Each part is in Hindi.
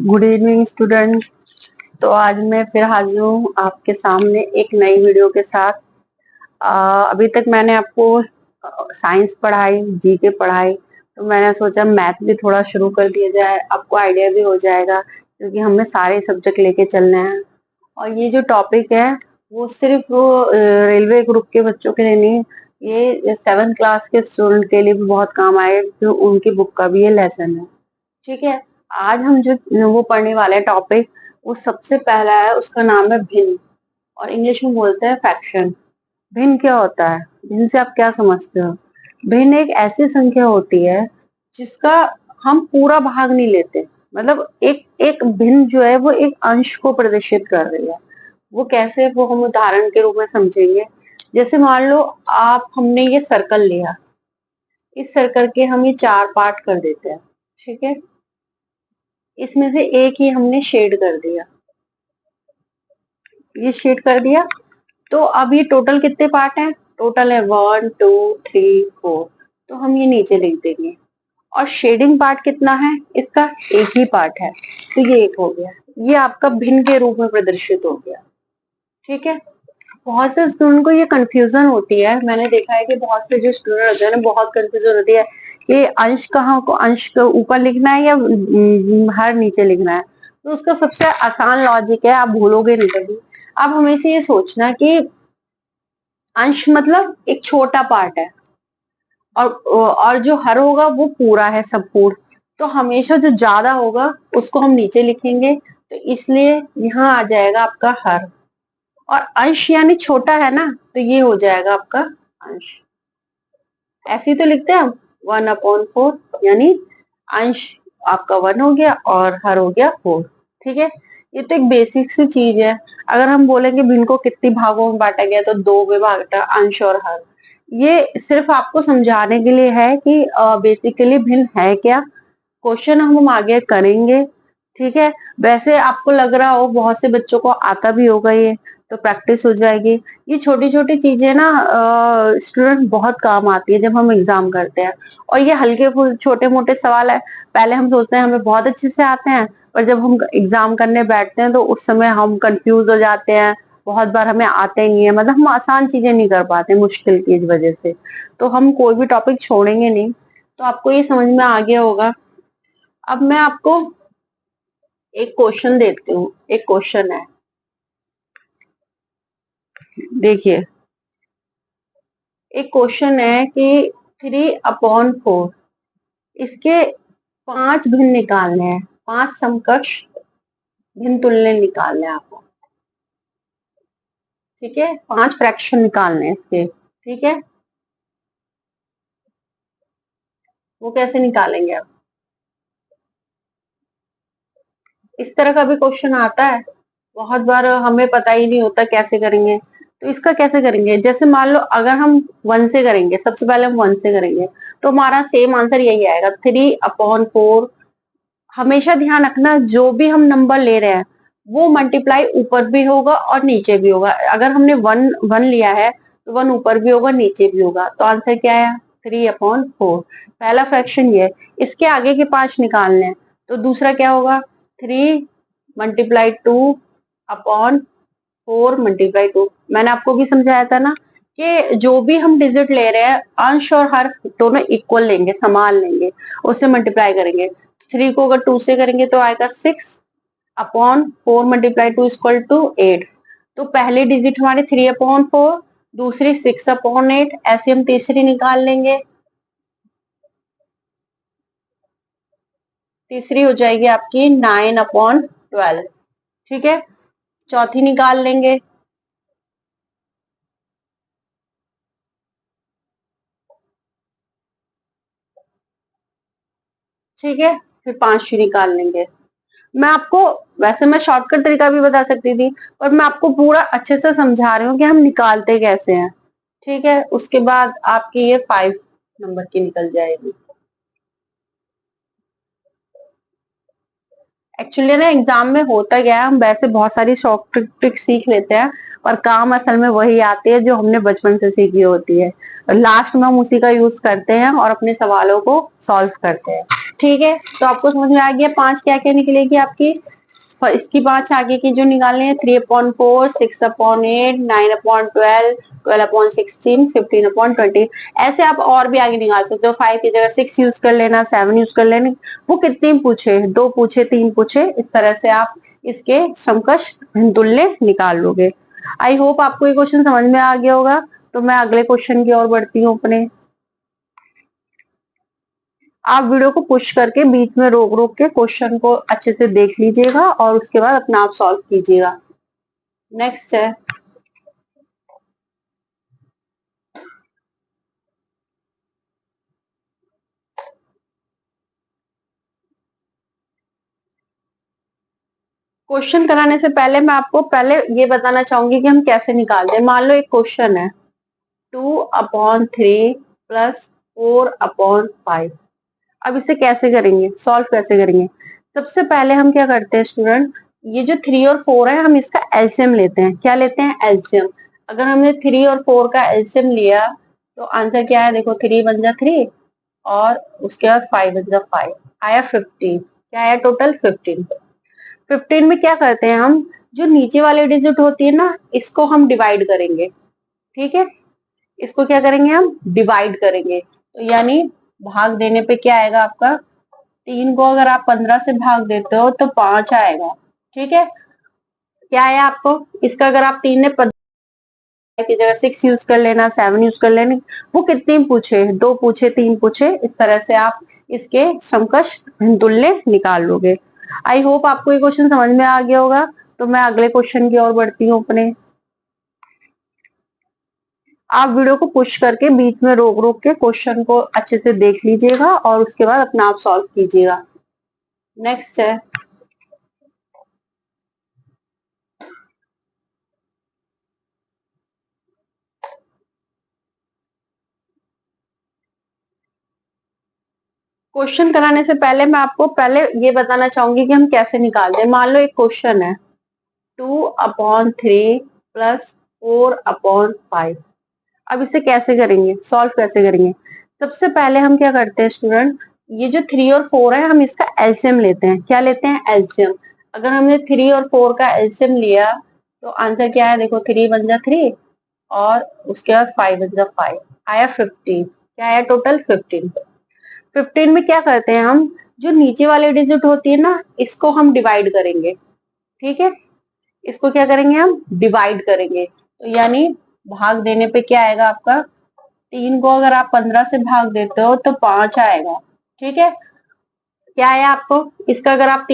Good evening student. तो आज मैं फिर हाजिर हूँ आपके सामने एक नई वीडियो के साथ। अभी तक मैंने आपको साइंस पढ़ाई, जीके पढ़ाई, तो मैंने सोचा मैथ भी थोड़ा शुरू कर दिया जाए, आपको आइडिया भी हो जाएगा क्योंकि हमें सारे सब्जेक्ट लेके चलने हैं। और ये जो टॉपिक है वो सिर्फ वो रेलवे ग्रुप के बच्चों के लिए नहीं, ये 7th क्लास के स्टूडेंट के लिए भी बहुत काम आए, जो उनकी बुक का भी ये लेसन है। ठीक है। आज हम जो वो पढ़ने वाले टॉपिक, वो सबसे पहला है, उसका नाम है भिन्न, और इंग्लिश में बोलते हैं फ्रैक्शन। भिन्न क्या होता है? भिन्न से आप क्या समझते हो? भिन्न एक ऐसी संख्या होती है जिसका हम पूरा भाग नहीं लेते। मतलब एक एक भिन्न जो है वो एक अंश को प्रदर्शित कर रही है। वो कैसे, वो हम उदाहरण के रूप में समझेंगे। जैसे मान लो आप, हमने ये सर्कल लिया, इस सर्कल के हम ये 4 पार्ट कर देते हैं। ठीक है। इसमें से एक ही हमने शेड कर दिया, ये शेड कर दिया। तो अब ये टोटल कितने पार्ट हैं? टोटल है 1 2 3 4। तो हम ये नीचे लिख देंगे। और शेडिंग पार्ट कितना है इसका? एक ही पार्ट है, तो ये एक हो गया। ये आपका भिन्न के रूप में प्रदर्शित हो गया। ठीक है। बहुत से स्टूडेंट को ये कंफ्यूजन होती है, मैंने देखा है कि बहुत से जो स्टूडेंट होते हैं ना, बहुत कंफ्यूजन होती है कि अंश कहाँ को, अंश को ऊपर लिखना है या हर नीचे लिखना है। तो उसका सबसे आसान लॉजिक है, आप भूलोगे नहीं कभी। आप हमेशा ये सोचना कि अंश मतलब एक छोटा पार्ट है, और जो हर होगा वो पूरा है, संपूर्ण। तो हमेशा जो ज्यादा होगा उसको हम नीचे लिखेंगे, तो इसलिए यहाँ आ जाएगा आपका हर। और अंश यानी छोटा है ना, तो ये हो जाएगा आपका अंश। ऐसे ही तो लिखते हैं हम, 1/4, यानी अंश आपका 1 हो गया और हर हो गया 4। ठीक है। ये तो एक बेसिक सी चीज है। अगर हम बोलेंगे भिन्न को कितने भागों में बांटा गया, तो 2 में बांटा, अंश और हर। ये सिर्फ आपको समझाने के लिए है कि बेसिकली भिन्न है क्या। क्वेश्चन हम आगे करेंगे। ठीक है। वैसे आपको लग रहा हो बहुत से बच्चों को आता भी होगा ये, तो प्रैक्टिस हो जाएगी। ये छोटी छोटी चीजें ना स्टूडेंट बहुत काम आती है जब हम एग्जाम करते हैं। और ये हल्के छोटे मोटे सवाल है, पहले हम सोचते हैं हमें बहुत अच्छे से आते हैं, पर जब हम एग्जाम करने बैठते हैं तो उस समय हम कंफ्यूज हो जाते हैं। बहुत बार हमें आते ही नहीं है, मतलब हम आसान चीजें नहीं कर पाते मुश्किल की वजह से। तो हम कोई भी टॉपिक छोड़ेंगे नहीं। तो आपको ये समझ में आ गया होगा। अब मैं आपको एक क्वेश्चन देती हूँ। एक क्वेश्चन है, देखिए। एक क्वेश्चन है कि 3/4, इसके 5 भिन्न निकालने हैं, 5 समकक्ष भिन्न तुलनीय निकालने हैं आपको। ठीक है। 5 फ्रैक्शन निकालने हैं इसके। ठीक है। वो कैसे निकालेंगे आप? इस तरह का भी क्वेश्चन आता है, बहुत बार हमें पता ही नहीं होता कैसे करेंगे। तो इसका कैसे करेंगे? जैसे मान लो अगर हम 1 से करेंगे, सबसे पहले हम 1 से करेंगे, तो हमारा सेम आंसर यही आएगा, 3/4। हमेशा ध्यान रखना, जो भी हम नंबर ले रहे हैं वो मल्टीप्लाई ऊपर भी होगा और नीचे भी होगा। अगर हमने 1 लिया है तो 1 ऊपर भी होगा, नीचे भी होगा। तो आंसर क्या है? 3/4। पहला फ्रैक्शन ये है। इसके आगे के 5 निकालने हैं, तो दूसरा क्या होगा? 3 × 2/4 × 2। मैंने आपको भी समझाया था ना कि जो भी हम डिजिट ले रहे हैं, अंश और हर दोनों इक्वल लेंगे, समान लेंगे, उससे मल्टीप्लाई करेंगे। 3 को अगर 2 से करेंगे तो आएगा 6/4 × 2 = 8। तो पहली डिजिट हमारी 3/4, दूसरी 6/8, ऐसे हम तीसरी निकाल लेंगे। तीसरी हो जाएगी आपकी 9/12। ठीक है। चौथी निकाल लेंगे। ठीक है। फिर 5वीं निकाल लेंगे। मैं आपको, वैसे मैं शॉर्टकट तरीका भी बता सकती थी, पर मैं आपको पूरा अच्छे से समझा रही हूँ कि हम निकालते कैसे हैं। ठीक है। उसके बाद आपकी ये 5 नंबर की निकल जाएगी। एक्चुअली ना एग्जाम में होता क्या है, हम वैसे बहुत सारी शॉर्ट ट्रिक सीख लेते हैं, पर काम असल में वही आती है जो हमने बचपन से सीखी होती है। लास्ट में हम उसी का यूज करते हैं और अपने सवालों को सॉल्व करते हैं। ठीक है, तो आपको समझ में आ गया 5 क्या क्या निकलेगी आपकी। और इसकी 5 आगे की जो निकालने हैं 3/4, 6/8, 9/12, 12/16, 15/20। ऐसे आप और भी आगे निकाल सकते हो। 5 की जगह 6 यूज कर लेना, 7 यूज कर लेना। वो कितने पूछे, 2 पूछे, 3 पूछे, इस तरह से आप इसके समकक्ष तुल्य निकाल लोगे। आई होप आपको ये क्वेश्चन समझ में आ गया होगा। तो मैं अगले क्वेश्चन की ओर बढ़ती हूँ अपने। आप वीडियो को पुश करके बीच में रोक रोक के क्वेश्चन को अच्छे से देख लीजिएगा और उसके बाद अपना आप सॉल्व कीजिएगा। नेक्स्ट है क्वेश्चन कराने से पहले मैं आपको पहले ये बताना चाहूंगी कि हम कैसे निकालते हैं। मान लो एक क्वेश्चन है 2/3 प्लस 4/5। अब इसे कैसे करेंगे, सॉल्व कैसे करेंगे। सबसे पहले हम क्या करते हैं स्टूडेंट, ये जो 3 और 4 है हम इसका एलसीएम लेते हैं। क्या लेते हैं, एलसीएम। अगर हमने 3 और 4 का एलसीएम लिया तो आंसर क्या है, देखो 3 बन जा 3 और उसके बाद 5 बन जा 5, आया 15। क्या आया, टोटल 15। 15 में क्या करते हैं हम, जो नीचे वाली डिजिट होती है ना इसको हम डिवाइड करेंगे। ठीक है, इसको क्या करेंगे, हम डिवाइड करेंगे। तो यानी भाग देने पे क्या आएगा आपका, 3 को अगर आप 15 से भाग देते हो तो 5 आएगा। ठीक है, क्या आया आपको, इसका अगर आप 3 ने 15 की जगह 6 यूज कर लेना, 7 यूज कर लेना। वो कितने पूछे, 2 पूछे, 3 पूछे, इस तरह से आप इसके समकक्ष तुल्य निकाल लोगे। आई होप आपको ये क्वेश्चन समझ में आ गया होगा। तो मैं अगले क्वेश्चन की ओर बढ़ती हूँ अपने। आप वीडियो को पुश करके बीच में रोक रोक के क्वेश्चन को अच्छे से देख लीजिएगा और उसके बाद अपना आप सॉल्व कीजिएगा। नेक्स्ट है क्वेश्चन कराने से पहले मैं आपको पहले ये बताना चाहूंगी कि हम कैसे निकालते हैं। मान लो एक क्वेश्चन है 2/3 प्लस 4/5। अब इसे कैसे करेंगे, सॉल्व कैसे करेंगे। सबसे पहले हम क्या करते हैं स्टूडेंट, ये जो 3 और 4 है हम इसका एलसीएम लेते हैं। क्या लेते हैं, एलसीएम। अगर हमने 3 और 4 का एलसीएम लिया तो आंसर क्या है, देखो 3 बन जा 3 और उसके बाद 5 बन जा 5, आया 15। क्या आया, टोटल 15। 15 में क्या करते हैं हम, जो नीचे वाली डिजिट होती है ना इसको हम डिवाइड करेंगे। ठीक है, इसको क्या करेंगे, हम डिवाइड करेंगे। तो यानी भाग देने पे क्या आएगा आपका, 3 को अगर आप 15 से भाग देते हो तो 5 आएगा। ठीक है, क्या आया आपको, इसका अगर आप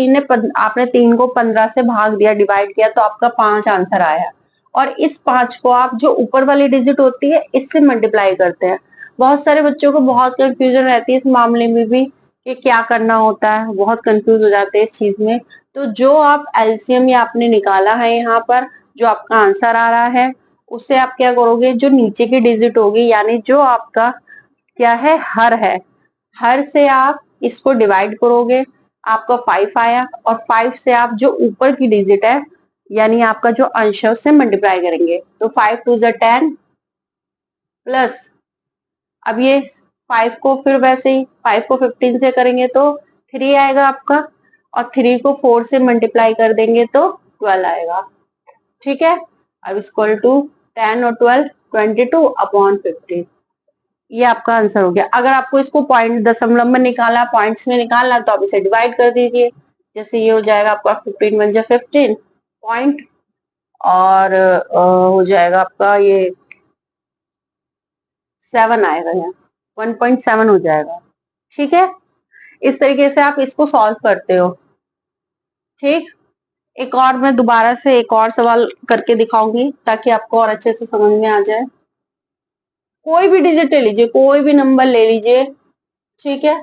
आपने 3 को 15 से भाग दिया, डिवाइड किया तो आपका 5 आंसर आया। और इस 5 को आप जो ऊपर वाली डिजिट होती है इससे मल्टीप्लाई करते हैं। बहुत सारे बच्चों को बहुत कंफ्यूजन रहती है इस मामले में भी कि क्या करना होता है, बहुत कंफ्यूज हो जाते हैं इस चीज में। तो जो आप एलसीएम या आपने निकाला है यहाँ पर, जो आपका आंसर आ रहा है उससे आप क्या करोगे, जो नीचे की डिजिट होगी यानी जो आपका क्या है, हर है, हर से आप इसको डिवाइड करोगे, आपका 5 आया। और 5 से आप जो ऊपर की डिजिट है यानी आपका जो अंश है उससे मल्टीप्लाई करेंगे। तो 5 2 10 प्लस, अब ये 5 को फिर वैसे ही 5 को 15 से करेंगे तो 3 आएगा आपका, और 3 को 4 से मल्टीप्लाई कर देंगे तो 12 आएगा। ठीक है, अब इक्वल टू 10 और 12 22/15। ये आपका आंसर हो गया। अगर आपको इसको पॉइंट दशमलव में निकाला, पॉइंट्स में निकालना तो आप इसे डिवाइड कर दीजिए। जैसे ये हो जाएगा आपका 15 बन जाए 15 पॉइंट, और हो जाएगा आपका ये 7 आएगा, यहाँ 1.7 हो जाएगा। ठीक है, इस तरीके से आप इसको सॉल्व करते हो। ठीक, एक और मैं दोबारा से एक और सवाल करके दिखाऊंगी ताकि आपको और अच्छे से समझ में आ जाए। कोई भी डिजिट ले लीजिए, कोई भी नंबर ले लीजिए। ठीक है,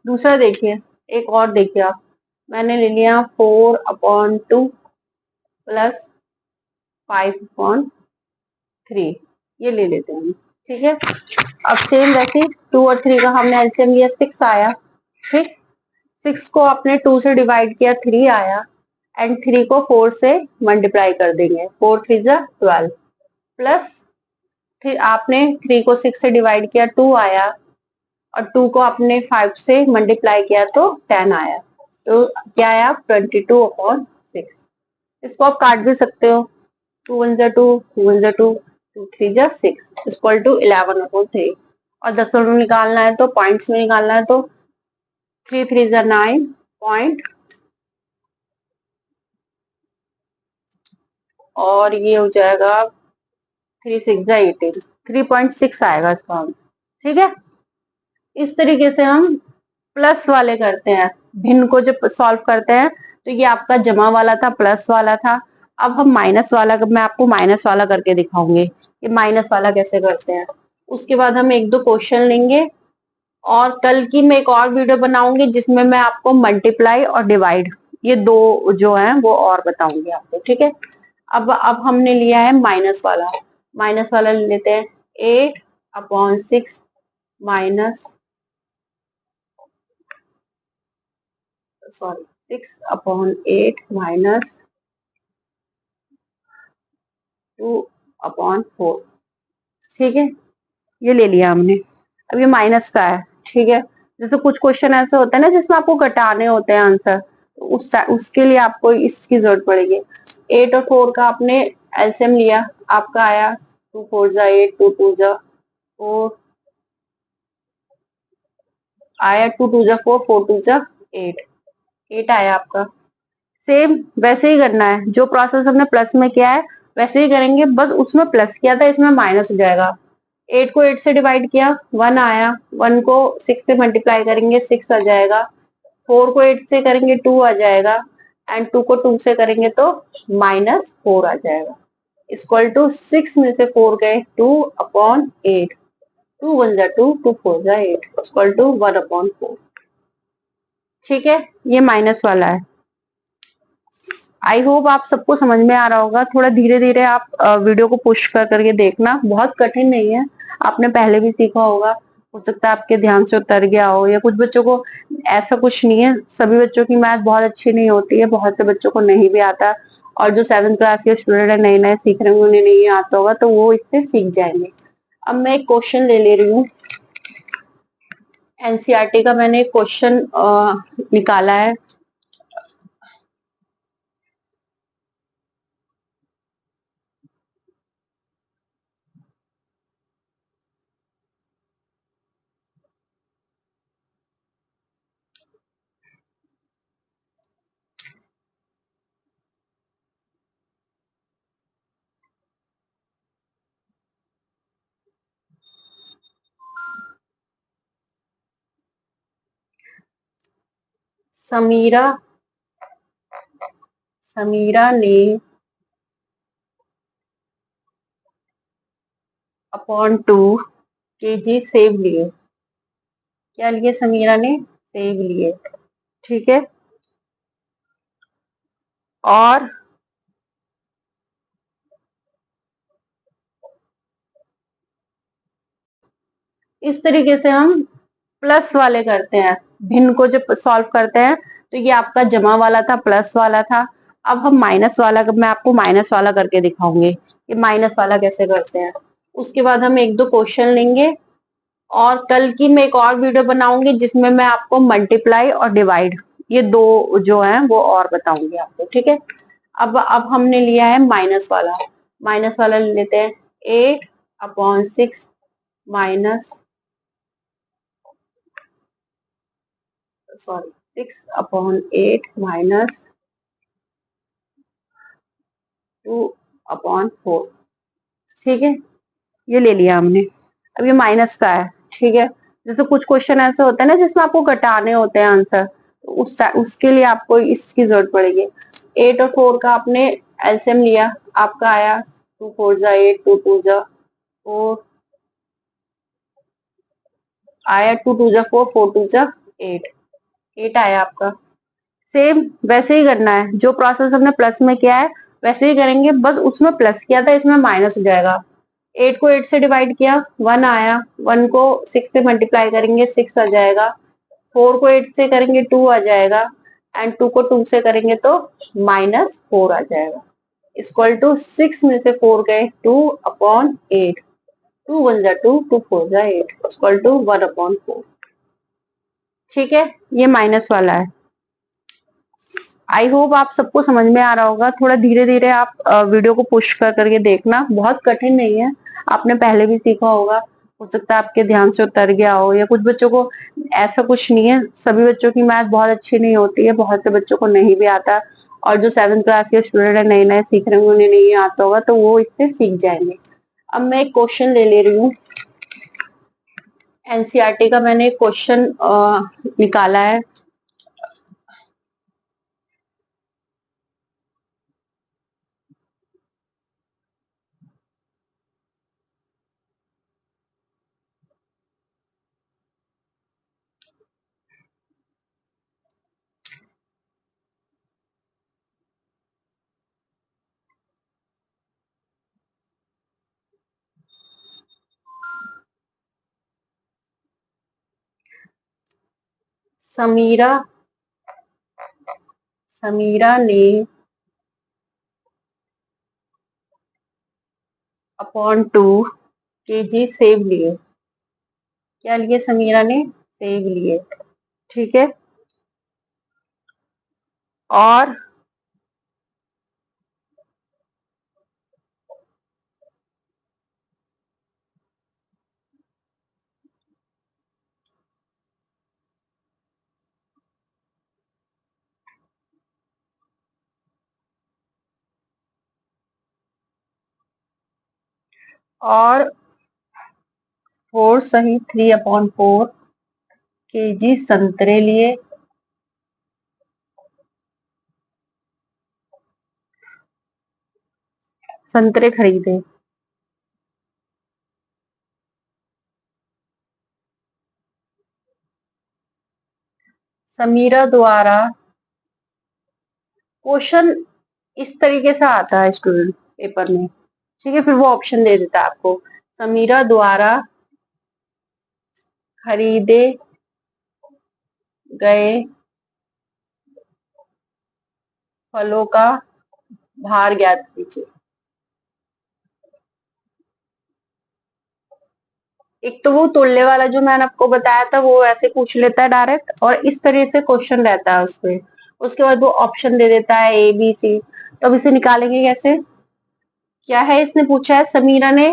दूसरा देखिए, एक और देखिए आप, मैंने ले लिया 4/2 प्लस 5/3, ये ले लेते हैं। ठीक है, अब सेम वैसे 2 और 3 का हमने एलसीएम लिया, 6 आया। ठीक, 6 को आपने 2 से डिवाइड किया, 3 आया। एंड 3 को 4 से मल्टीप्लाई कर देंगे, 4 3 जा 12 प्लस, फिर आपने 3 को 6 से डिवाइड किया, 2 आया। और 2 को आपने 5 से मल्टीप्लाई किया तो 10 आया। तो क्या आया? 22/6। इसको आप काट भी सकते हो। 2 1 2, 2 1 2, 2 3 6 इक्वल टू 11/3। और दशमलव में निकालना है तो पॉइंट्स में निकालना है तो 3 3 9 पॉइंट, और ये हो जाएगा 3 6 18, 3.6 आएगा इसका हम। ठीक है, इस तरीके से हम प्लस वाले करते हैं। भिन्न को जब सॉल्व करते हैं तो ये आपका जमा वाला था, प्लस वाला था। अब हम माइनस वाला, मैं आपको माइनस वाला करके दिखाऊंगी कि माइनस वाला कैसे करते हैं। उसके बाद हम एक दो क्वेश्चन लेंगे, और कल की मैं एक और वीडियो बनाऊंगी जिसमें मैं आपको मल्टीप्लाई और डिवाइड, ये दो जो है वो और बताऊंगी आपको। ठीक है, अब हमने लिया है माइनस वाला। माइनस वाला ले लेते हैं। 8/6 माइनस, सॉरी, 6/8 माइनस 2/4। ठीक है, ये ले लिया हमने। अब ये माइनस का है। ठीक है, जैसे कुछ क्वेश्चन ऐसे होते हैं ना जिसमें आपको घटाने होते हैं आंसर, तो उसके लिए आपको इसकी जरूरत पड़ेगी। 8 और 4 का आपने एलसीएम लिया, आपका आया 2 4 8, 2 2 4 आया, 2 2 4, 4 2 8, 8 आया आपका। सेम वैसे ही करना है, जो प्रोसेस हमने प्लस में किया है वैसे ही करेंगे, बस उसमें प्लस किया था इसमें माइनस हो जाएगा। 8 को 8 से डिवाइड किया, 1 आया। 1 को 6 से मल्टीप्लाई करेंगे, 6 आ जाएगा। 4 को 8 से करेंगे, 2 आ जाएगा। एंड 2 को 2 से करेंगे तो -4 आ जाएगा। इक्वल टू 6 में से 4 गए, 2/8। 2 1 2, 2 4 8 इक्वल टू 1/4। ठीक है, ये माइनस वाला है। आई होप आप सबको समझ में आ रहा होगा। थोड़ा धीरे धीरे आप वीडियो को पुश कर करके देखना, बहुत कठिन नहीं है, आपने पहले भी सीखा होगा। हो सकता है आपके ध्यान से उतर गया हो, या कुछ बच्चों को, ऐसा कुछ नहीं है, सभी बच्चों की मैथ बहुत अच्छी नहीं होती है, बहुत से बच्चों को नहीं भी आता। और जो 7th क्लास के स्टूडेंट है, नए नए सीख रहे होंगे, उन्हें नहीं आता होगा, तो वो इससे सीख जाएंगे। अब मैं एक क्वेश्चन ले रही हूँ, एनसीईआरटी का मैंने एक क्वेश्चन निकाला है। समीरा समीरा ने (2 kg सेब लिए। क्या लिए समीरा ने? सेब लिए। ठीक है, और इस तरीके से हम प्लस वाले करते हैं। भिन्न को जब सॉल्व करते हैं तो ये आपका जमा वाला था, प्लस वाला था। अब हम माइनस वाला, मैं आपको माइनस वाला करके दिखाऊंगी कि माइनस वाला कैसे करते हैं। उसके बाद हम एक दो क्वेश्चन लेंगे, और कल की मैं एक और वीडियो बनाऊंगी जिसमें मैं आपको मल्टीप्लाई और डिवाइड, ये दो जो है वो और बताऊंगी आपको। ठीक है, अब हमने लिया है माइनस वाला। माइनस वाला ले लेते हैं। 8/6 माइनस, सॉरी, 6/8 माइनस 2/4। ठीक है, ये ले लिया हमने। अब ये माइनस का है। ठीक है, जैसे कुछ क्वेश्चन ऐसे होते हैं ना जिसमें आपको घटाने होते हैं आंसर, तो उसके लिए आपको इसकी जरूरत पड़ेगी। 8 और 4 का आपने एलसीएम लिया, आपका आया 2 4 8, 2 2 4 आया, 2 2 4, 4 2 8, 8 आया आपका। सेम वैसे ही करना है, जो प्रोसेस हमने प्लस में किया है वैसे ही करेंगे, बस उसमें प्लस किया था इसमें माइनस हो जाएगा। 8 को 8 से डिवाइड किया, 1 आया। 1 को 6 से मल्टीप्लाई करेंगे, 6 आ जाएगा। 4 को 8 से करेंगे, 2 आ जाएगा। एंड 2 को 2 से करेंगे तो -4 आ जाएगा। इक्वल टू 6 में से 4 गए, 2/8। 2 1 2, 2 4 8 इक्वल टू 1/4। ठीक है, ये माइनस वाला है। आई होप आप सबको समझ में आ रहा होगा। थोड़ा धीरे धीरे आप वीडियो को पुश कर करके देखना, बहुत कठिन नहीं है, आपने पहले भी सीखा होगा। हो सकता है आपके ध्यान से उतर गया हो, या कुछ बच्चों को ऐसा कुछ नहीं है, सभी बच्चों की मैथ बहुत अच्छी नहीं होती है, बहुत से बच्चों को नहीं भी आता। और जो 7th क्लास के स्टूडेंट है, नए नए सीख रहे होंगे, उन्हें नहीं आता होगा, तो वो इससे सीख जाएंगे। अब मैं एक क्वेश्चन ले रही हूँ, एनसीईआरटी का मैंने एक क्वेश्चन निकाला है। समीरा समीरा ने अपॉन 2 kg सेब लिए। क्या लिए समीरा ने? सेब लिए। ठीक है। और और 4 सही 3/4 kg संतरे लिए। संतरे खरीदे। समीरा द्वारा, क्वेश्चन इस तरीके से आता है स्टूडेंट पेपर में, ठीक है, फिर वो ऑप्शन दे देता है आपको। समीरा द्वारा खरीदे गए फलों का भार ज्ञात कीजिए। एक तो वो तोलने वाला जो मैंने आपको बताया था, वो ऐसे पूछ लेता है डायरेक्ट, और इस तरह से क्वेश्चन रहता है उसमें। उसके बाद वो ऑप्शन दे देता है ए बी सी। तो अब इसे निकालेंगे कैसे? क्या है, इसने पूछा है समीरा ने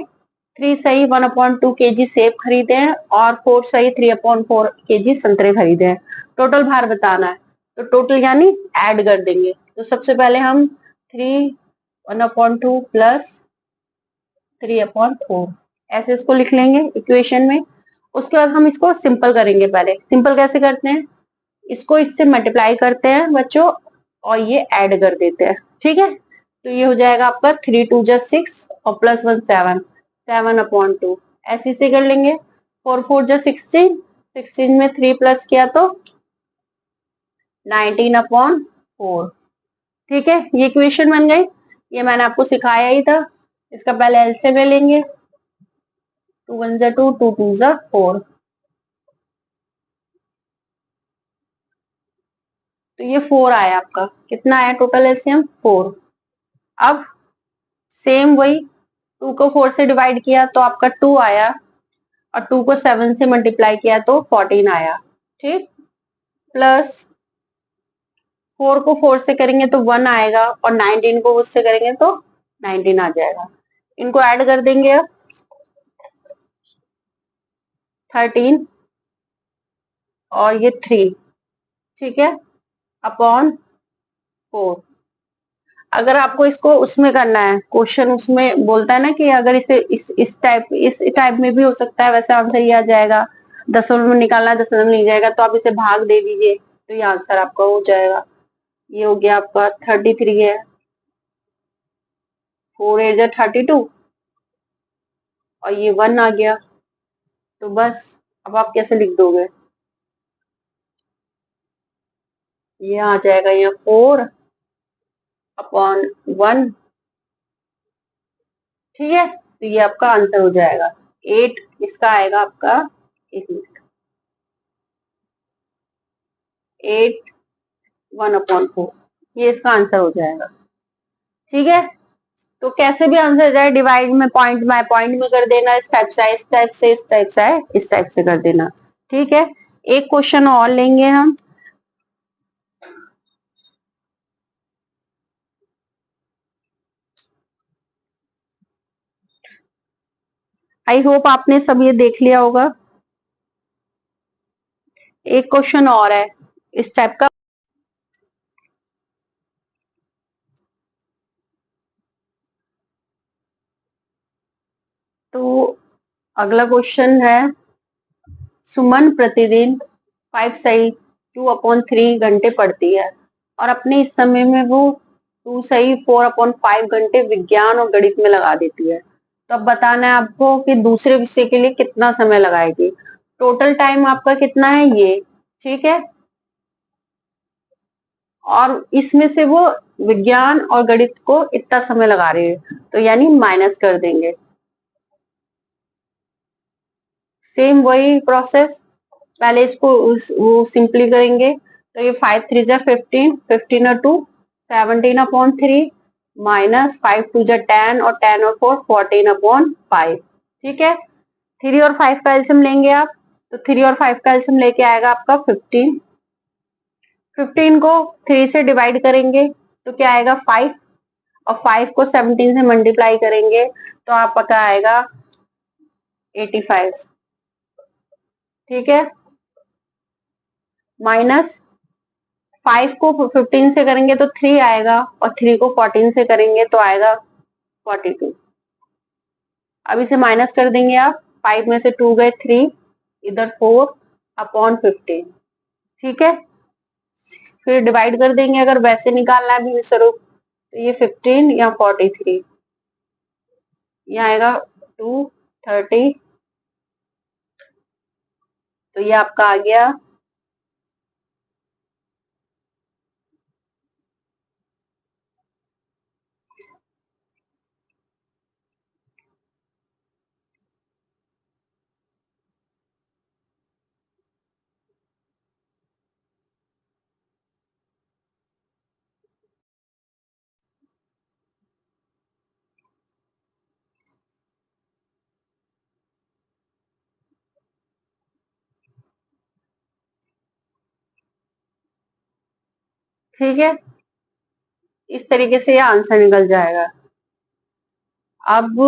3 सही 1/2 kg सेब खरीदे हैं, और 4 सही 3/4 kg संतरे खरीदे हैं। टोटल भार बताना है, तो टोटल यानी ऐड कर देंगे। तो सबसे पहले हम 3 1/2 प्लस 3/4 ऐसे इसको लिख लेंगे इक्वेशन में। उसके बाद हम इसको सिंपल करेंगे। पहले सिंपल कैसे करते हैं, इसको इससे मल्टीप्लाई करते हैं बच्चों, और ये ऐड कर देते हैं। ठीक है, तो ये हो जाएगा आपका 3 2 6 और +1 7, 7/2 ऐसे से कर लेंगे। 4 4 16, 16 में 3 प्लस किया तो 19/4। ठीक है, ये इक्वेशन बन गई। ये मैंने आपको सिखाया ही था। इसका पहले एलसीएम ले लेंगे, 2 1 2, 2 2 4। तो ये 4 आया आपका। कितना आया टोटल एलसीएम? 4। अब सेम वही, 2 को 4 से डिवाइड किया तो आपका 2 आया, और 2 को 7 से मल्टीप्लाई किया तो 14 आया। ठीक, प्लस 4 को 4 से करेंगे तो 1 आएगा, और 19 को उससे करेंगे तो 19 आ जाएगा। इनको ऐड कर देंगे अब, 13 और ये 3, ठीक है, अपॉन 4। अगर आपको इसको उसमें करना है, क्वेश्चन उसमें बोलता है ना कि अगर इसे इस टाइप में भी हो सकता है, वैसे आंसर ये आ जाएगा। दशमलव में निकालना है, दशमलव में नहीं जाएगा, तो आप इसे भाग दे दीजिए, तो ये आंसर आपका हो जाएगा। ये हो गया आपका 33 है, 4 8 32, और ये 1 आ गया। तो बस, अब आप कैसे लिख दोगे? ये आ जाएगा यहाँ 4/1। ठीक है, तो ये आपका आंसर हो जाएगा 8। इसका आएगा आपका, एक मिनट, 8 1/4, ये इसका आंसर हो जाएगा। ठीक है, तो कैसे भी आंसर जाए, डिवाइड में पॉइंट में कर देना, इस टाइप से, इस टाइप से, इस टाइप से है, इस टाइप से कर देना। ठीक है, एक क्वेश्चन और लेंगे हम। आई होप आपने सब ये देख लिया होगा। एक क्वेश्चन और है इस टाइप का। तो अगला क्वेश्चन है, सुमन प्रतिदिन 5 सही 2/3 घंटे पढ़ती है और अपने इस समय में वो 2 सही 4/5 घंटे विज्ञान और गणित में लगा देती है। तो अब बताना है आपको कि दूसरे विषय के लिए कितना समय लगाएगी। टोटल टाइम आपका कितना है ये, ठीक है। और इसमें से वो विज्ञान और गणित को इतना समय लगा रही है, तो यानी माइनस कर देंगे। सेम वही प्रोसेस, पहले इसको वो सिंपली करेंगे। तो ये 5 3 जा 15, 15 और 2 17/3 माइनस 5 2 जा 10 और 10 और 4 14/5। ठीक है। 3 और 5 का एल्सियम लेंगे आप, तो 3 और 5 का एल्सियम लेके आएगा आपका 15। 15 को 3 से डिवाइड करेंगे तो क्या आएगा 5, और 5 को 17 से मल्टीप्लाई करेंगे तो आपका आएगा 85। ठीक है। माइनस 5 को 15 से करेंगे तो 3 आएगा, और 3 को 14 से करेंगे तो आएगा 42। अब इसे माइनस कर देंगे आप, 5 में से 2 गए 3, इधर 4/15। ठीक है। फिर डिवाइड कर देंगे, अगर वैसे निकालना है भिन्न स्वरूप, तो ये 15 या 43, यहाँ आएगा 230। तो ये आपका आ गया। ठीक है, इस तरीके से ये आंसर निकल जाएगा। अब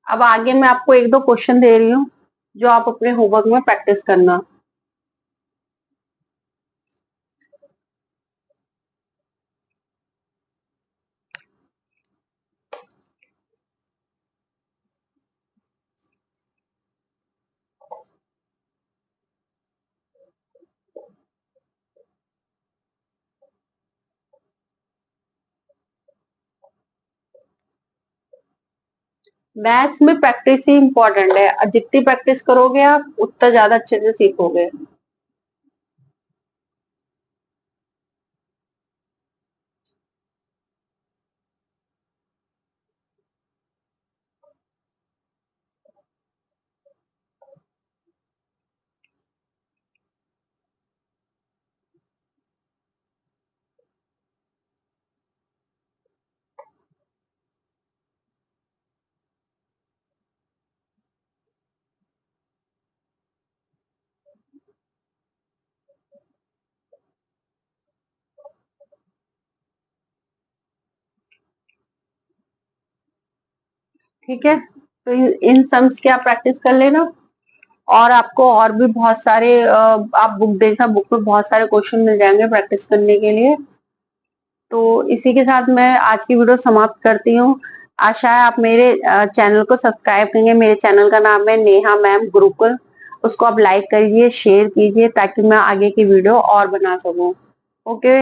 अब आगे मैं आपको एक दो क्वेश्चन दे रही हूँ जो आप अपने होमवर्क में प्रैक्टिस करना। मैथ्स में प्रैक्टिस ही इम्पोर्टेंट है, और जितनी प्रैक्टिस करोगे आप उतना ज्यादा अच्छे से सीखोगे। ठीक है, तो इन सम्स की आप प्रैक्टिस कर लेना। और आपको और भी बहुत सारे आप बुक देखना, बुक में बहुत सारे क्वेश्चन मिल जाएंगे प्रैक्टिस करने के लिए। तो इसी के साथ मैं आज की वीडियो समाप्त करती हूँ। आशा है आप मेरे चैनल को सब्सक्राइब करेंगे। मेरे चैनल का नाम है नेहा मैम गुरुकुल। उसको आप लाइक करिए, शेयर कीजिए, ताकि मैं आगे की वीडियो और बना सकूं। ओके।